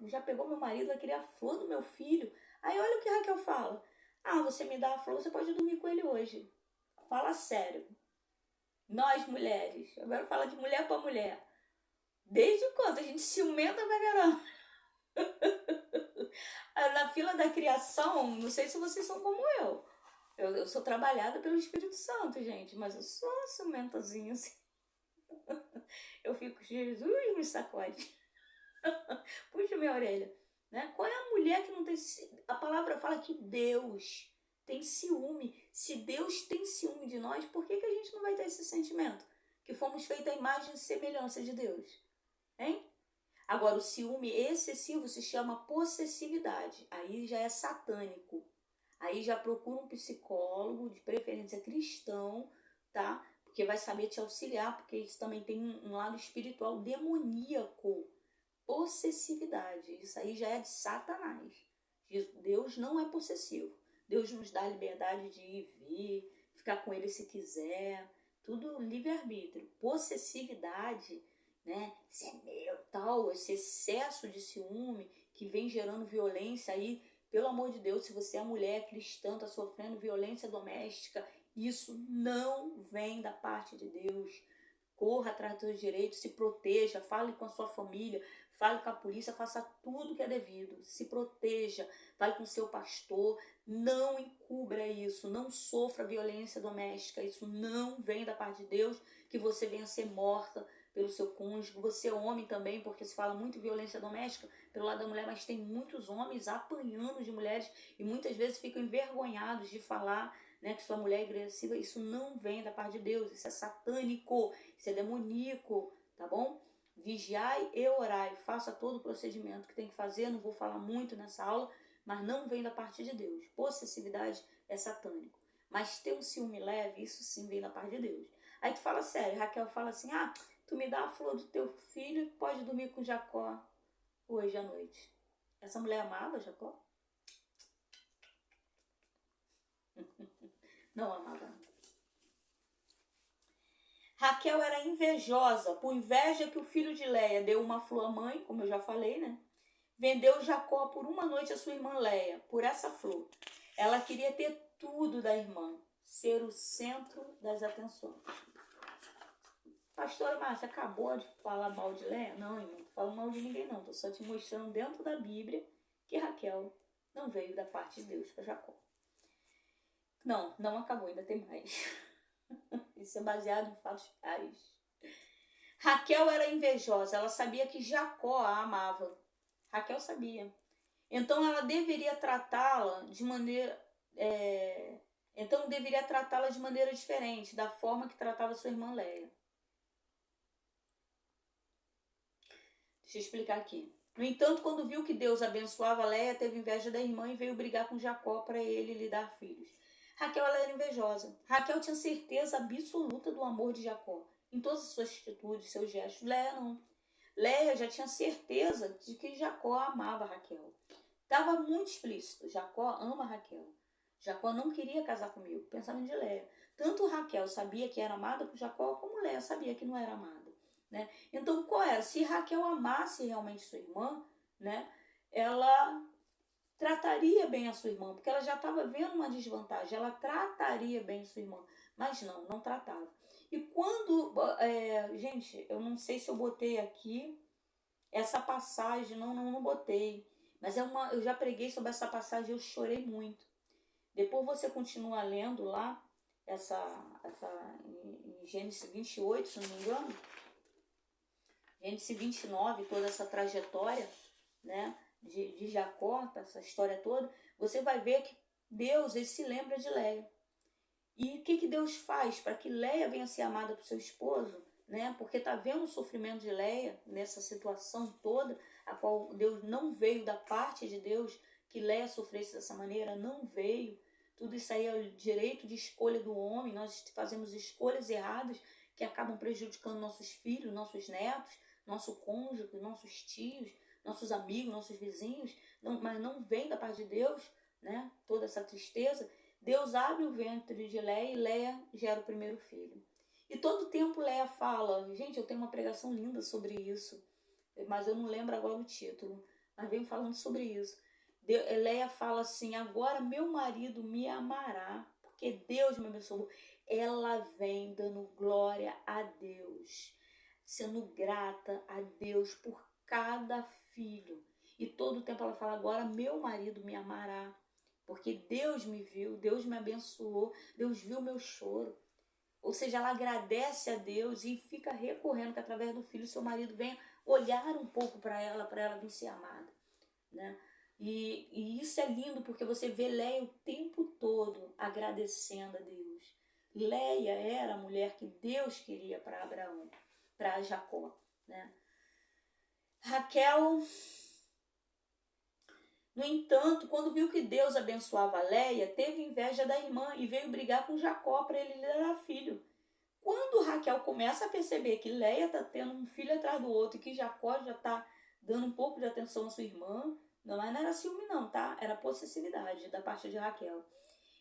já pegou meu marido, vai querer a flor do meu filho. Aí olha o que Raquel fala. Ah, você me dá a flor, você pode dormir com ele hoje. Fala sério. Nós mulheres, agora fala de mulher pra mulher. Desde quando a gente ciumenta pra caramba? Na fila da criação, não sei se vocês são como eu. Eu sou trabalhada pelo Espírito Santo, gente, mas eu sou uma ciumentazinha assim. Eu fico, Jesus me sacode. Puxa minha orelha. Né? Qual é a mulher que não tem... A palavra fala que Deus tem ciúme. Se Deus tem ciúme de nós, por que a gente não vai ter esse sentimento? Que fomos feitos à imagem e semelhança de Deus. Hein? Agora, o ciúme excessivo se chama possessividade. Aí já é satânico. Aí já procura um psicólogo, de preferência cristão, tá? Porque vai saber te auxiliar, porque isso também tem um lado espiritual demoníaco. Possessividade, isso aí já é de Satanás. Deus não é possessivo. Deus nos dá a liberdade de ir e vir, ficar com ele se quiser, tudo livre-arbítrio. Possessividade, né? Isso é meu, tal, esse excesso de ciúme que vem gerando violência aí. Pelo amor de Deus, se você é mulher cristã, está sofrendo violência doméstica, isso não vem da parte de Deus. Corra atrás dos seus direitos, se proteja, fale com a sua família, fale com a polícia, faça tudo que é devido, se proteja, fale com o seu pastor, não encubra isso, não sofra violência doméstica, isso não vem da parte de Deus, que você venha ser morta pelo seu cônjuge, você é homem também, porque se fala muito em violência doméstica pelo lado da mulher, mas tem muitos homens apanhando de mulheres e muitas vezes ficam envergonhados de falar, né, que sua mulher é agressiva. Isso não vem da parte de Deus, isso é satânico, isso é demoníaco, tá bom? Vigiai e orai, faça todo o procedimento que tem que fazer, não vou falar muito nessa aula, mas não vem da parte de Deus. Possessividade é satânico. Mas ter um ciúme leve, isso sim vem da parte de Deus. Aí tu fala sério, Raquel fala assim, tu me dá a flor do teu filho e pode dormir com Jacó hoje à noite. Essa mulher amava Jacó? Não amava. Raquel era invejosa, por inveja que o filho de Léia deu uma flor à mãe, como eu já falei, né? Vendeu Jacó por uma noite a sua irmã Léia, por essa flor. Ela queria ter tudo da irmã, ser o centro das atenções. Pastora Márcia, acabou de falar mal de Léia? Não, irmão, não tô falando mal de ninguém não. Tô só te mostrando dentro da Bíblia que Raquel não veio da parte de Deus para Jacó. Não, não acabou, ainda tem mais. Isso é baseado em fatos reais. Raquel era invejosa, ela sabia que Jacó a amava. Raquel sabia. Então ela deveria tratá-la de maneira... Então deveria tratá-la de maneira diferente, da forma que tratava sua irmã Léia. Deixa eu explicar aqui. No entanto, quando viu que Deus abençoava Léia, teve inveja da irmã e veio brigar com Jacó para ele lhe dar filhos. Raquel ela era invejosa. Raquel tinha certeza absoluta do amor de Jacó, em todas as suas atitudes, seus gestos. Léia não. Léia já tinha certeza de que Jacó amava Raquel. Estava muito explícito. Jacó ama Raquel. Jacó não queria casar comigo, pensamento de Léia. Tanto Raquel sabia que era amada por Jacó, como Léia sabia que não era amada, né? Então, qual era? Se Raquel amasse realmente sua irmã, né, ela trataria bem a sua irmã, porque ela já estava vendo uma desvantagem, ela trataria bem sua irmã, mas não tratava. E quando, gente, eu não sei se eu botei aqui essa passagem, não botei, mas eu já preguei sobre essa passagem, eu chorei muito. Depois você continua lendo lá, em Gênesis 28, se não me engano, Gênesis 29, toda essa trajetória, né, de Jacó, essa história toda, você vai ver que Deus, ele se lembra de Léia. E o que Deus faz para que Léia venha ser amada por seu esposo, né? Porque está vendo o sofrimento de Léia nessa situação toda, a qual Deus não veio da parte de Deus que Léia sofresse dessa maneira, não veio. Tudo isso aí é o direito de escolha do homem, nós fazemos escolhas erradas que acabam prejudicando nossos filhos, nossos netos, nosso cônjuge, nossos tios, nossos amigos, nossos vizinhos, mas não vem da parte de Deus, né? Toda essa tristeza. Deus abre o ventre de Léia e Léia gera o primeiro filho. E todo tempo Léia fala, gente, eu tenho uma pregação linda sobre isso, mas eu não lembro agora o título, mas venho falando sobre isso. Léia fala assim, agora meu marido me amará, porque Deus me abençoou. Ela vem dando glória a Deus, sendo grata a Deus por cada filho. E todo tempo ela fala, agora meu marido me amará, porque Deus me viu, Deus me abençoou, Deus viu meu choro. Ou seja, ela agradece a Deus e fica recorrendo que através do filho seu marido venha olhar um pouco para ela vir ser amada, né? E isso é lindo porque você vê Léia o tempo todo agradecendo a Deus. Léia era a mulher que Deus queria para Abraão, para Jacó, né? Raquel, no entanto, quando viu que Deus abençoava Léia, teve inveja da irmã e veio brigar com Jacó para ele lhe dar filho. Quando Raquel começa a perceber que Léia está tendo um filho atrás do outro e que Jacó já está dando um pouco de atenção à sua irmã, não era ciúme não, tá? Era possessividade da parte de Raquel.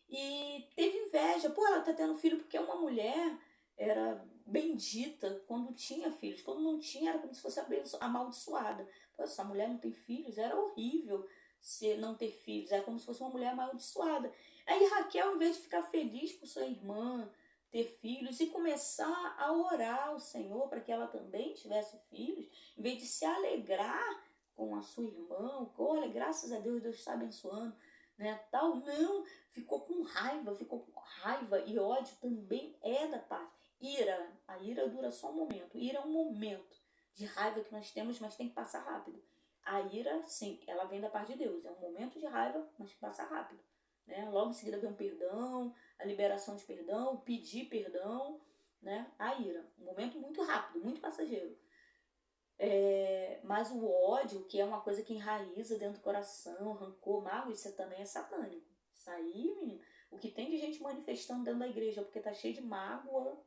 E teve inveja, ela está tendo filho porque uma mulher era bendita quando tinha filhos, quando não tinha era como se fosse amaldiçoada. Essa mulher não tem filhos, era horrível se não ter filhos, era como se fosse uma mulher amaldiçoada. Aí Raquel, em vez de ficar feliz por sua irmã ter filhos e começar a orar ao Senhor para que ela também tivesse filhos, em vez de se alegrar com a sua irmã, olha, graças a Deus, Deus está abençoando, né, tal, não, ficou com raiva e ódio também é da parte. A ira dura só um momento, ira é um momento de raiva que nós temos, mas tem que passar rápido. A ira, sim, ela vem da parte de Deus, é um momento de raiva, mas que passa rápido, né? Logo em seguida vem um perdão, a liberação de perdão, pedir perdão, né? A ira, um momento muito rápido, muito passageiro. Mas o ódio, que é uma coisa que enraiza dentro do coração, rancor, mágoa, isso também é satânico. Isso aí, menino, o que tem de gente manifestando dentro da igreja, porque tá cheio de mágoa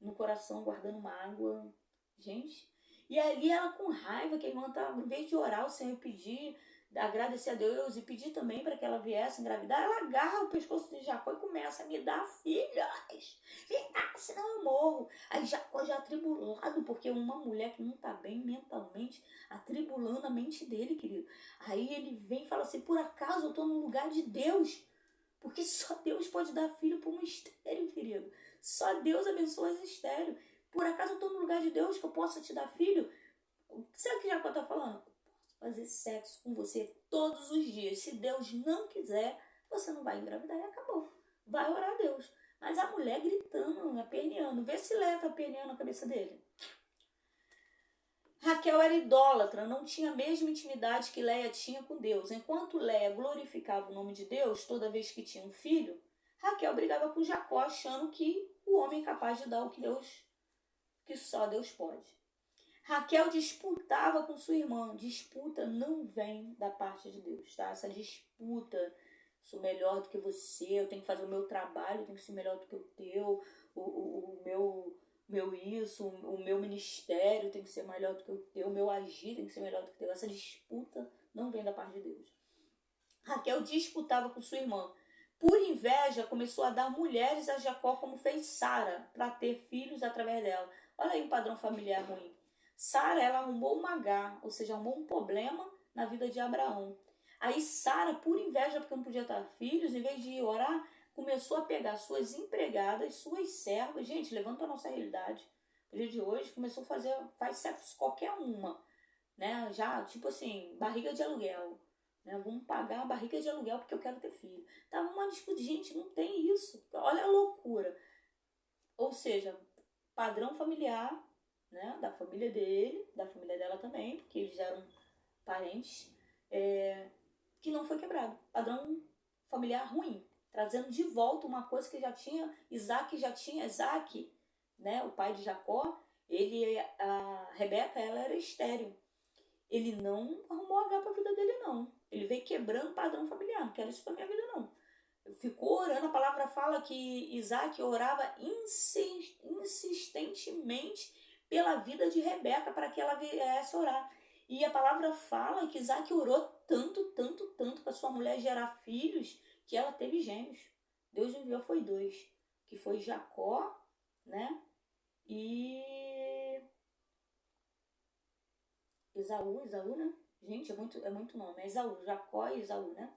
no coração, guardando mágoa. Gente, e ali ela com raiva, que a irmã tá, em vez de orar o Senhor e pedir, agradecer a Deus e pedir também para que ela viesse engravidar, ela agarra o pescoço de Jacó e começa a me dar filhas. Vem cá, senão eu morro. Aí Jacó já atribulado, porque uma mulher que não tá bem mentalmente, atribulando a mente dele, querido. Aí ele vem e fala assim, por acaso eu tô no lugar de Deus? Porque só Deus pode dar filho para um estéril, querido. Só Deus abençoa as estéreis. Por acaso eu estou no lugar de Deus que eu possa te dar filho? Sabe o que Jacó está falando? Eu posso fazer sexo com você todos os dias. Se Deus não quiser, você não vai engravidar e acabou. Vai orar a Deus. Mas a mulher gritando, aperneando. Vê se Léia está aperneando a cabeça dele. Raquel era idólatra, não tinha a mesma intimidade que Léia tinha com Deus. Enquanto Léia glorificava o nome de Deus toda vez que tinha um filho, Raquel brigava com Jacó, achando que o homem é capaz de dar o que só Deus pode. Raquel disputava com sua irmã. Disputa não vem da parte de Deus, tá? Essa disputa, sou melhor do que você, eu tenho que fazer o meu trabalho, eu tenho que ser melhor do que o teu, o meu isso, o meu ministério tem que ser melhor do que o teu, o meu agir tem que ser melhor do que o teu. Essa disputa não vem da parte de Deus. Raquel disputava com sua irmã Por inveja, começou a dar mulheres a Jacó, como fez Sara, para ter filhos através dela. Olha aí um padrão familiar ruim. Sara, ela arrumou uma H, ou seja, arrumou um problema na vida de Abraão. Aí Sara, por inveja, porque não podia ter filhos, em vez de orar, começou a pegar suas empregadas, suas servas. Gente, levando para a nossa realidade. No dia de hoje, começou a faz sexo qualquer uma, né? Já, tipo assim, barriga de aluguel. Né? Vamos pagar a barriga de aluguel porque eu quero ter filho. Tava uma disputa, gente, não tem isso. Olha a loucura. Ou seja, padrão familiar, né? Da família dele, da família dela também, porque eles eram parentes, que não foi quebrado. Padrão familiar ruim. Trazendo de volta uma coisa que já tinha, Isaac, né? O pai de Jacó, a Rebeca, ela era estéril. Ele não arrumou H para a vida dele, não. Ele veio quebrando o padrão familiar. Não quero isso para minha vida, não. Ficou orando. A palavra fala que Isaac orava insistentemente pela vida de Rebeca para que ela viesse orar. E a palavra fala que Isaac orou tanto para sua mulher gerar filhos, que ela teve gêmeos. Deus enviou, foi 2. Que foi Jacó, né? E Esaú, né? Gente, é muito nome. É Esaú, Jacó e Esaú, né?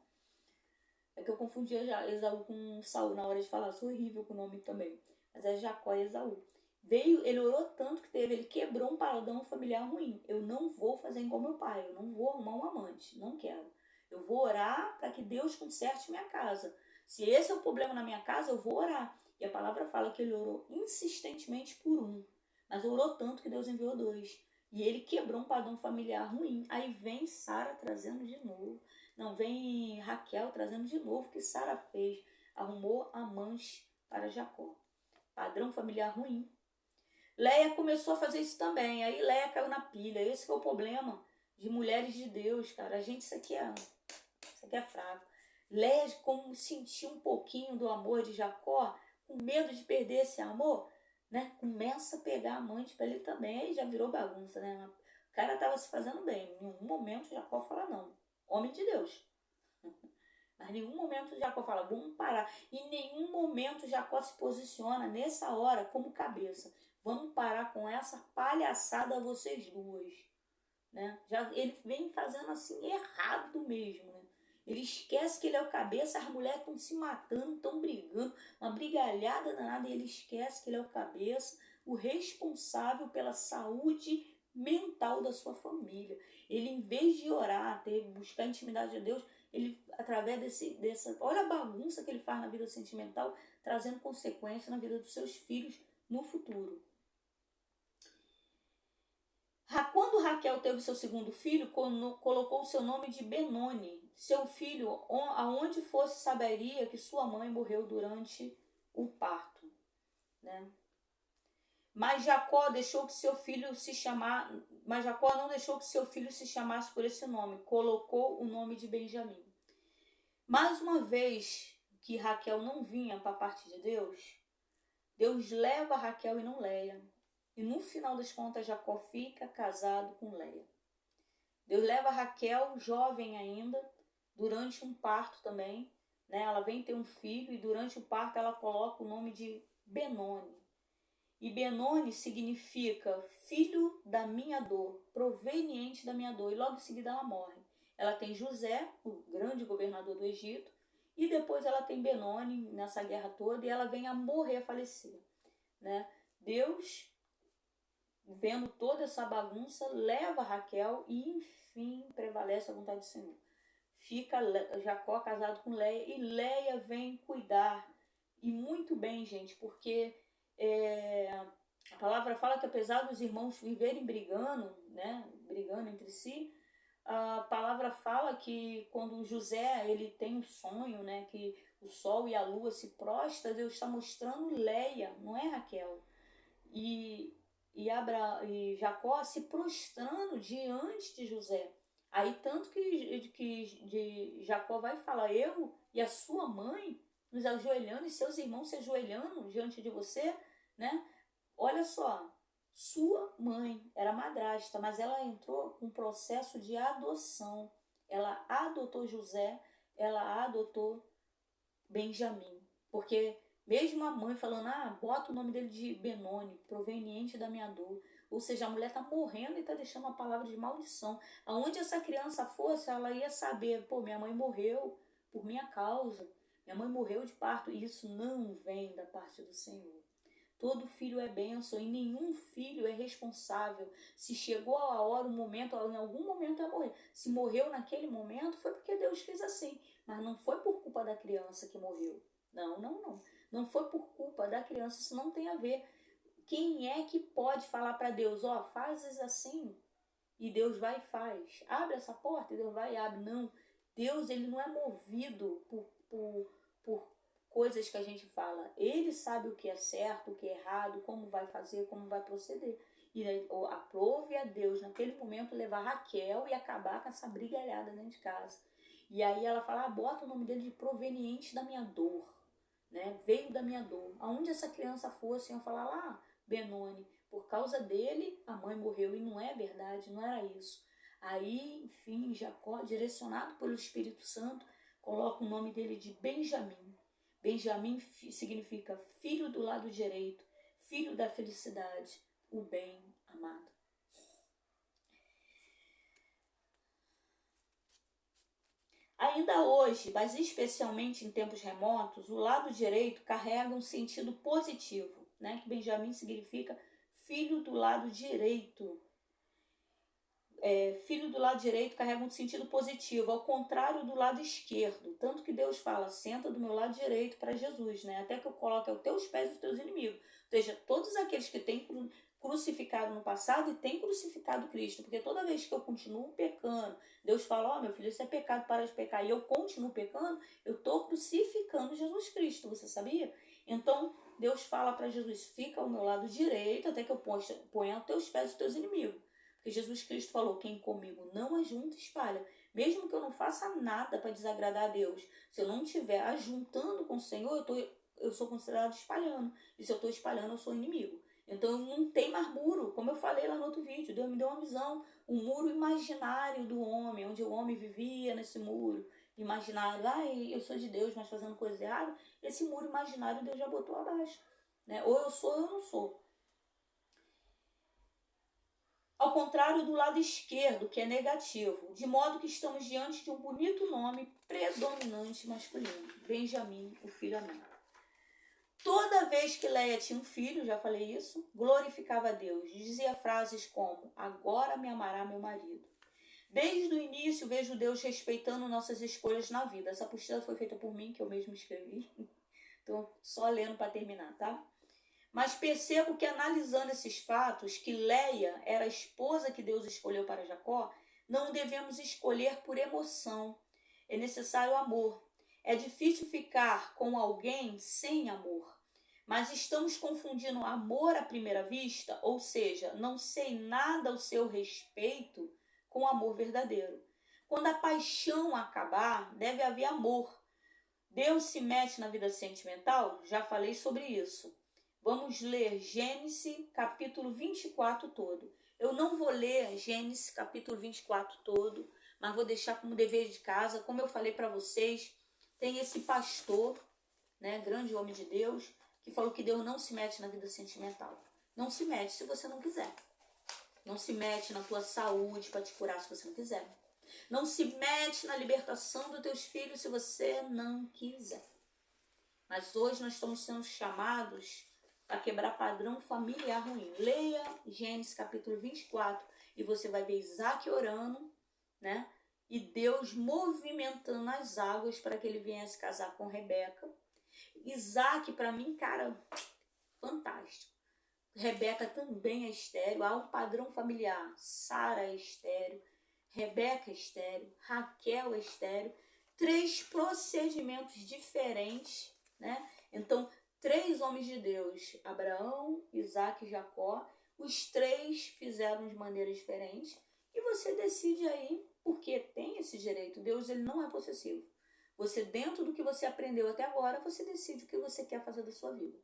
É que eu confundia já Esaú com Saul na hora de falar. Sou horrível com o nome também. Mas é Jacó e Esaú. Ele orou tanto que ele quebrou um padrão familiar ruim. Eu não vou fazer igual meu pai. Eu não vou arrumar um amante. Não quero. Eu vou orar para que Deus conserte minha casa. Se esse é o problema na minha casa, eu vou orar. E a palavra fala que ele orou insistentemente por 1. Mas orou tanto que Deus enviou 2. E ele quebrou um padrão familiar ruim. Aí vem Sara trazendo de novo. Não, vem Raquel trazendo de novo o que Sara fez. Arrumou amante para Jacó. Padrão familiar ruim. Leia começou a fazer isso também. Aí Leia caiu na pilha. Esse foi o problema de mulheres de Deus, cara. Isso aqui é fraco. Leia, como sentiu um pouquinho do amor de Jacó, com medo de perder esse amor, né? Começa a pegar amante para ele também. Aí já virou bagunça, né? O cara estava se fazendo bem. Em nenhum momento Jacó fala não. Homem de Deus. Mas em nenhum momento Jacó fala, vamos parar. Em nenhum momento Jacó se posiciona nessa hora como cabeça. Vamos parar com essa palhaçada vocês duas. Né? Ele vem fazendo assim errado mesmo. Né? Ele esquece que ele é o cabeça, as mulheres estão se matando, estão brigando, uma brigalhada danada, e ele esquece que ele é o cabeça, o responsável pela saúde mental da sua família. Ele, em vez de orar, buscar a intimidade de Deus, ele, através dessa... Olha a bagunça que ele faz na vida sentimental, trazendo consequências na vida dos seus filhos no futuro. Quando Raquel teve seu segundo filho, colocou o seu nome de Benoni. Seu filho, aonde fosse, saberia que sua mãe morreu durante o parto. Né? Mas Jacó não deixou que seu filho se chamasse por esse nome. Colocou o nome de Benjamim. Mais uma vez que Raquel não vinha para a parte de Deus, Deus leva Raquel e não Leia. E no final das contas, Jacó fica casado com Leia. Deus leva Raquel, jovem ainda, durante um parto também. Né? Ela vem ter um filho e durante o parto ela coloca o nome de Benoni. E Benoni significa filho da minha dor, proveniente da minha dor. E logo em seguida ela morre. Ela tem José, o grande governador do Egito, e depois ela tem Benoni nessa guerra toda e ela vem a morrer, a falecer. Né? Deus, vendo toda essa bagunça, leva Raquel e enfim prevalece a vontade do Senhor. Fica Jacó casado com Leia e Leia vem cuidar. E muito bem, gente, porque a palavra fala que apesar dos irmãos viverem brigando, né, brigando entre si, a palavra fala que quando José ele tem um sonho, né, que o sol e a lua se prostram, Deus está mostrando Leia, não é Raquel. E Jacó se prostrando diante de José. Aí tanto que Jacó vai falar, eu e a sua mãe nos ajoelhando e seus irmãos se ajoelhando diante de você, né? Olha só, sua mãe era madrasta, mas ela entrou com um processo de adoção. Ela adotou José, ela adotou Benjamim. Porque mesmo a mãe falando, bota o nome dele de Benoni, proveniente da minha dor. Ou seja, a mulher está morrendo e está deixando uma palavra de maldição. Aonde essa criança fosse, ela ia saber, pô, minha mãe morreu por minha causa. Minha mãe morreu de parto. E isso não vem da parte do Senhor. Todo filho é bênção e nenhum filho é responsável. Se chegou a hora, o momento, em algum momento vai morrer. Se morreu naquele momento, foi porque Deus quis assim. Mas não foi por culpa da criança que morreu. Não, não, não. Não foi por culpa da criança, isso não tem a ver. Quem é que pode falar para Deus, fazes assim, e Deus vai e faz. Abre essa porta e Deus vai e abre. Não. Deus, ele não é movido por coisas que a gente fala. Ele sabe o que é certo, o que é errado, como vai fazer, como vai proceder. E aprove a Deus, naquele momento, levar Raquel e acabar com essa brigalhada dentro de casa. E aí ela fala, bota o nome dele de proveniente da minha dor. Né? Veio da minha dor. Aonde essa criança fosse, iam falar lá, Benoni. Por causa dele, a mãe morreu. E não é verdade, não era isso. Aí, enfim, Jacó, direcionado pelo Espírito Santo, coloca o nome dele de Benjamim. Benjamim significa filho do lado direito, filho da felicidade, o bem amado. Ainda hoje, mas especialmente em tempos remotos, o lado direito carrega um sentido positivo, né? Que Benjamim significa filho do lado direito. Filho do lado direito carrega um sentido positivo, ao contrário do lado esquerdo. Tanto que Deus fala, senta do meu lado direito para Jesus, né? Até que eu coloque aos teus pés os teus inimigos. Ou seja, todos aqueles que têm crucificado no passado e têm crucificado Cristo. Porque toda vez que eu continuo pecando, Deus fala, meu filho, isso é pecado, para de pecar. E eu continuo pecando, eu estou crucificando Jesus Cristo, você sabia? Então, Deus fala para Jesus, fica ao meu lado direito, até que eu ponha aos teus pés os teus inimigos. Porque Jesus Cristo falou, quem comigo não ajunta, espalha. Mesmo que eu não faça nada para desagradar a Deus, se eu não estiver ajuntando com o Senhor, eu sou considerado espalhando. E se eu estou espalhando, eu sou inimigo. Então não tem mais muro, como eu falei lá no outro vídeo. Deus me deu uma visão, um muro imaginário do homem, onde o homem vivia nesse muro imaginário. Eu sou de Deus, mas fazendo coisa errada. Esse muro imaginário Deus já botou abaixo. Né? Ou eu sou ou eu não sou. Ao contrário do lado esquerdo, que é negativo, de modo que estamos diante de um bonito nome predominante masculino, Benjamim, o filho amado. Toda vez que Leia tinha um filho, já falei isso, glorificava a Deus, dizia frases como, agora me amará meu marido. Desde o início vejo Deus respeitando nossas escolhas na vida. Essa apostila foi feita por mim, que eu mesmo escrevi. Então, só lendo para terminar, tá? Mas percebo que analisando esses fatos, que Leia era a esposa que Deus escolheu para Jacó, não devemos escolher por emoção. É necessário amor. É difícil ficar com alguém sem amor. Mas estamos confundindo amor à primeira vista, ou seja, não sei nada ao seu respeito, com amor verdadeiro. Quando a paixão acabar, deve haver amor. Deus se mete na vida sentimental? Já falei sobre isso. Vamos ler Gênesis capítulo 24 todo. Eu não vou ler Gênesis capítulo 24 todo, mas vou deixar como dever de casa. Como eu falei para vocês, tem esse pastor, né, grande homem de Deus, que falou que Deus não se mete na vida sentimental. Não se mete se você não quiser. Não se mete na tua saúde para te curar se você não quiser. Não se mete na libertação dos teus filhos se você não quiser. Mas hoje nós estamos sendo chamados para quebrar padrão familiar ruim. Leia Gênesis capítulo 24 e você vai ver Isaac orando, né? E Deus movimentando as águas para que ele viesse casar com Rebeca. Isaac, para mim, cara, fantástico. Rebeca também é estéril. Há um padrão familiar. Sara é estéril. Rebeca é estéril. Raquel é estéril. 3 procedimentos diferentes, né? Então, 3 homens de Deus, Abraão, Isaac e Jacó, os 3 fizeram de maneira diferente e você decide aí, porque tem esse direito. Deus, ele não é possessivo. Você, dentro do que você aprendeu até agora, você decide o que você quer fazer da sua vida.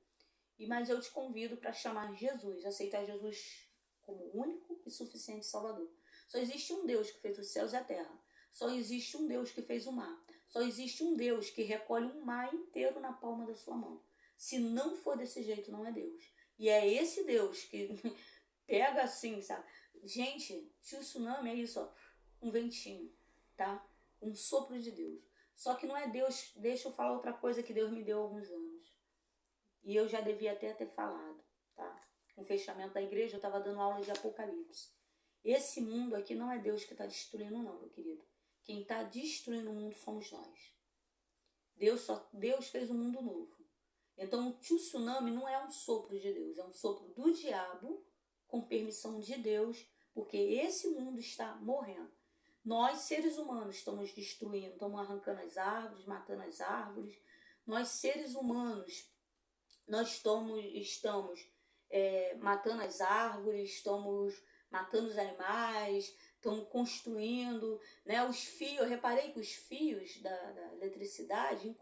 Mas eu te convido para chamar Jesus, aceitar Jesus como único e suficiente Salvador. Só existe um Deus que fez os céus e a terra. Só existe um Deus que fez o mar. Só existe um Deus que recolhe um mar inteiro na palma da sua mão. Se não for desse jeito, não é Deus. E é esse Deus que pega assim, sabe? Gente, se o tsunami é isso, ó, um ventinho, tá? Um sopro de Deus. Só que não é Deus, deixa eu falar outra coisa que Deus me deu há alguns anos. E eu já devia até ter falado, tá? Com o fechamento da igreja, eu estava dando aula de Apocalipse. Esse mundo aqui não é Deus que está destruindo, não, meu querido. Quem está destruindo o mundo somos nós. Deus fez um mundo novo. Então o tsunami não é um sopro de Deus, é um sopro do diabo com permissão de Deus, porque esse mundo está morrendo. Nós, seres humanos, estamos destruindo, estamos arrancando as árvores, matando as árvores. Nós, seres humanos, nós estamos matando as árvores, estamos matando os animais, estamos construindo, né? Os fios, eu reparei que os fios da eletricidade,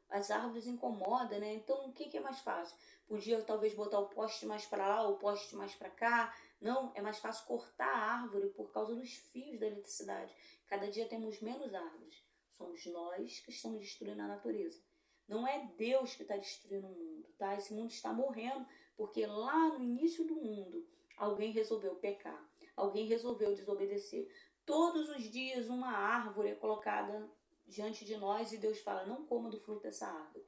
as árvores incomodam, né? Então, o que é mais fácil? Podia talvez botar o poste mais para lá, o poste mais para cá. Não, é mais fácil cortar a árvore por causa dos fios da eletricidade. Cada dia temos menos árvores. Somos nós que estamos destruindo a natureza. Não é Deus que está destruindo o mundo, tá? Esse mundo está morrendo porque lá no início do mundo alguém resolveu pecar, alguém resolveu desobedecer. Todos os dias uma árvore é colocada diante de nós e Deus fala, não coma do fruto dessa árvore.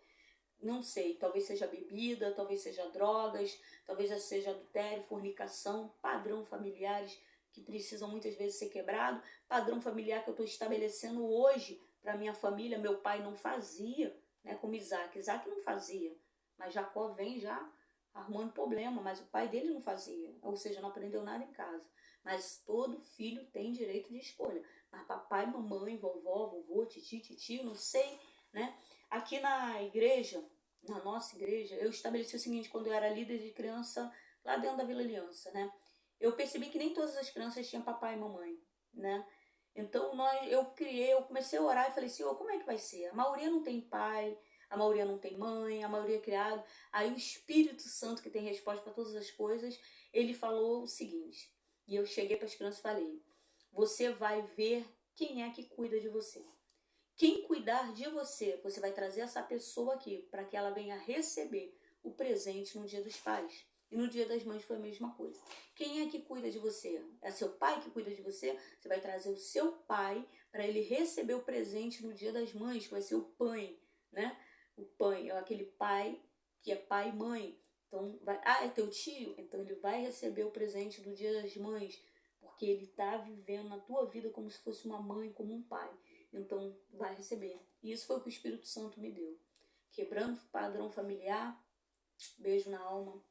Não sei, talvez seja bebida, talvez seja drogas, talvez seja adultério, fornicação, padrão familiares que precisam muitas vezes ser quebrado, padrão familiar que eu estou estabelecendo hoje para minha família, meu pai não fazia, né, como Isaac. Isaac não fazia, mas Jacó vem já arrumando problema, mas o pai dele não fazia, ou seja, não aprendeu nada em casa. Mas todo filho tem direito de escolha. Mas papai, mamãe, vovó, vovô, titio, não sei, né? Aqui na igreja, na nossa igreja, eu estabeleci o seguinte, quando eu era líder de criança, lá dentro da Vila Aliança, né? Eu percebi que nem todas as crianças tinham papai e mamãe, né? Então eu comecei a orar e falei, Senhor, como é que vai ser? A maioria não tem pai, a maioria não tem mãe, a maioria é criado. Aí o Espírito Santo, que tem resposta para todas as coisas, ele falou o seguinte, e eu cheguei para as crianças e falei, você vai ver quem é que cuida de você. Quem cuidar de você, você vai trazer essa pessoa aqui para que ela venha receber o presente no dia dos pais. E no dia das mães foi a mesma coisa. Quem é que cuida de você? É seu pai que cuida de você? Você vai trazer o seu pai para ele receber o presente no dia das mães, que vai ser o pai, né? O pai é aquele pai que é pai e mãe. Então, é teu tio? Então ele vai receber o presente do dia das mães, porque ele está vivendo na tua vida como se fosse uma mãe, como um pai. Então, vai receber. E isso foi o que o Espírito Santo me deu. Quebrando padrão familiar, beijo na alma,